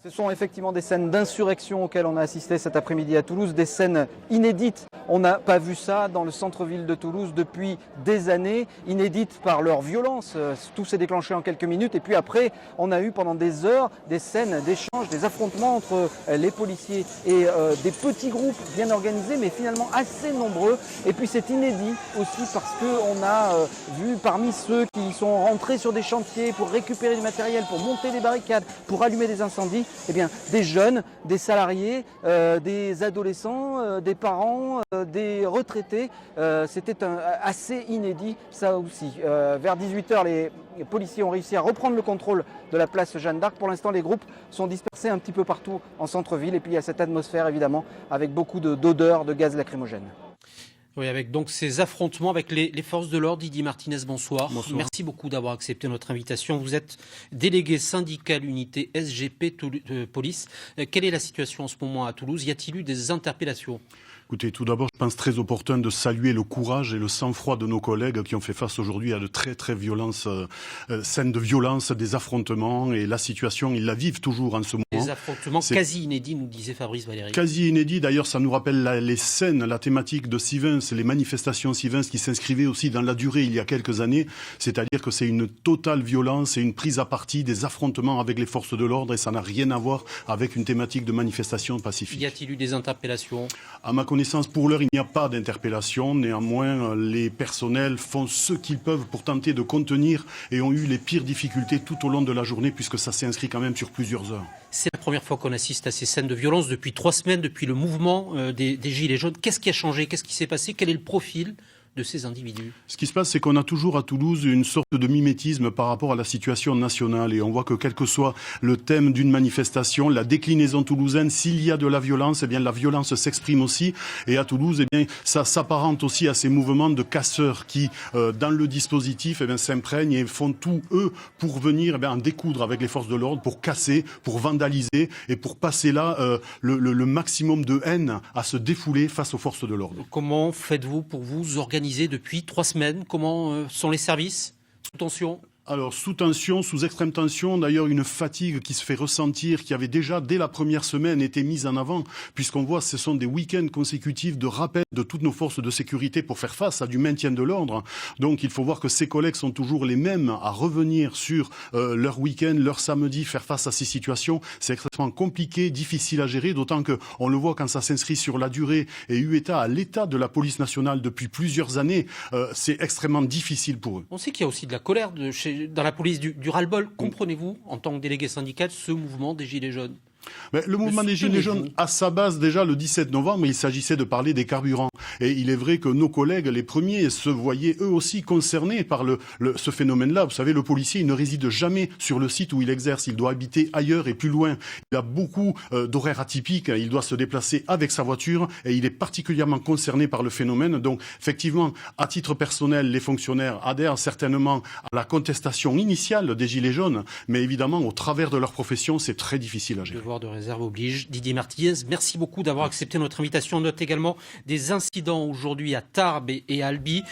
Ce sont effectivement des scènes d'insurrection auxquelles on a assisté cet après-midi à Toulouse, des scènes inédites. On n'a pas vu ça dans le centre-ville de Toulouse depuis des années, inédites par leur violence. Tout s'est déclenché en quelques minutes et puis après, on a eu pendant des heures des scènes d'échange, des affrontements entre les policiers et des petits groupes bien organisés mais finalement assez nombreux. Et puis c'est inédit aussi parce qu'on a vu parmi ceux qui sont rentrés sur des chantiers pour récupérer du matériel, pour monter des barricades, pour allumer des incendies, eh bien, des jeunes, des salariés, des adolescents, des parents, des retraités. C'était assez inédit, ça aussi. Vers 18h, les policiers ont réussi à reprendre le contrôle de la place Jeanne d'Arc. Pour l'instant, les groupes sont dispersés un petit peu partout en centre-ville. Et puis, il y a cette atmosphère, évidemment, avec beaucoup d'odeurs de gaz lacrymogène. Oui, avec donc ces affrontements avec les forces de l'ordre. Didier Martinez, bonsoir. Bonsoir. Merci beaucoup d'avoir accepté notre invitation. Vous êtes délégué syndical unité SGP Police. Quelle est la situation en ce moment à Toulouse? Y a-t-il eu des interpellations? Écoutez, tout d'abord, je pense très opportun de saluer le courage et le sang-froid de nos collègues qui ont fait face aujourd'hui à de très très violentes scènes de violence, des affrontements, et la situation, ils la vivent toujours en ce moment. Des affrontements quasi inédits, nous disait Fabrice Valéry. Quasi inédits, d'ailleurs, ça nous rappelle les scènes, la thématique de Sivens, les manifestations Sivens qui s'inscrivaient aussi dans la durée il y a quelques années, c'est-à-dire que c'est une totale violence et une prise à partie des affrontements avec les forces de l'ordre, et ça n'a rien à voir avec une thématique de manifestation pacifique. Y a-t-il eu des interpellations? À ma connaissance, pour l'heure, il n'y a pas d'interpellation. Néanmoins, les personnels font ce qu'ils peuvent pour tenter de contenir et ont eu les pires difficultés tout au long de la journée puisque ça s'est inscrit quand même sur plusieurs heures. C'est la première fois qu'on assiste à ces scènes de violence depuis 3 semaines, depuis le mouvement des Gilets jaunes. Qu'est-ce qui a changé? Qu'est-ce qui s'est passé? Quel est le profil de ces individus? Ce qui se passe, c'est qu'on a toujours à Toulouse une sorte de mimétisme par rapport à la situation nationale, et on voit que quel que soit le thème d'une manifestation, la déclinaison toulousaine, s'il y a de la violence, eh bien la violence s'exprime aussi, et à Toulouse, eh bien ça s'apparente aussi à ces mouvements de casseurs qui, dans le dispositif, eh bien s'imprègnent et font tout eux pour venir en découdre avec les forces de l'ordre, pour casser, pour vandaliser et pour passer là le maximum de haine à se défouler face aux forces de l'ordre. Comment faites-vous pour vous organiser depuis 3 semaines? Comment sont les services sous tension? Alors, sous tension, sous extrême tension, d'ailleurs une fatigue qui se fait ressentir, qui avait déjà, dès la première semaine, été mise en avant, puisqu'on voit ce sont des week-ends consécutifs de rappel de toutes nos forces de sécurité pour faire face à du maintien de l'ordre. Donc, il faut voir que ces collègues sont toujours les mêmes à revenir sur leur week-end, leur samedi, faire face à ces situations. C'est extrêmement compliqué, difficile à gérer, d'autant qu'on le voit quand ça s'inscrit sur la durée et eu état à l'état de la police nationale depuis plusieurs années, c'est extrêmement difficile pour eux. On sait qu'il y a aussi de la colère dans la police, du ras-le-bol. Comprenez-vous, en tant que délégué syndical, ce mouvement des Gilets jaunes? Mais le mouvement des Gilets jaunes, à sa base, déjà le 17 novembre, il s'agissait de parler des carburants. Et il est vrai que nos collègues, les premiers, se voyaient eux aussi concernés par ce phénomène-là. Vous savez, le policier, il ne réside jamais sur le site où il exerce. Il doit habiter ailleurs et plus loin. Il a beaucoup d'horaires atypiques. Il doit se déplacer avec sa voiture et il est particulièrement concerné par le phénomène. Donc, effectivement, à titre personnel, les fonctionnaires adhèrent certainement à la contestation initiale des Gilets jaunes. Mais évidemment, au travers de leur profession, c'est très difficile à gérer. Devoir de réserve oblige. Didier Martinez, merci beaucoup d'avoir accepté notre invitation. On note également des incidents aujourd'hui à Tarbes et à Albi.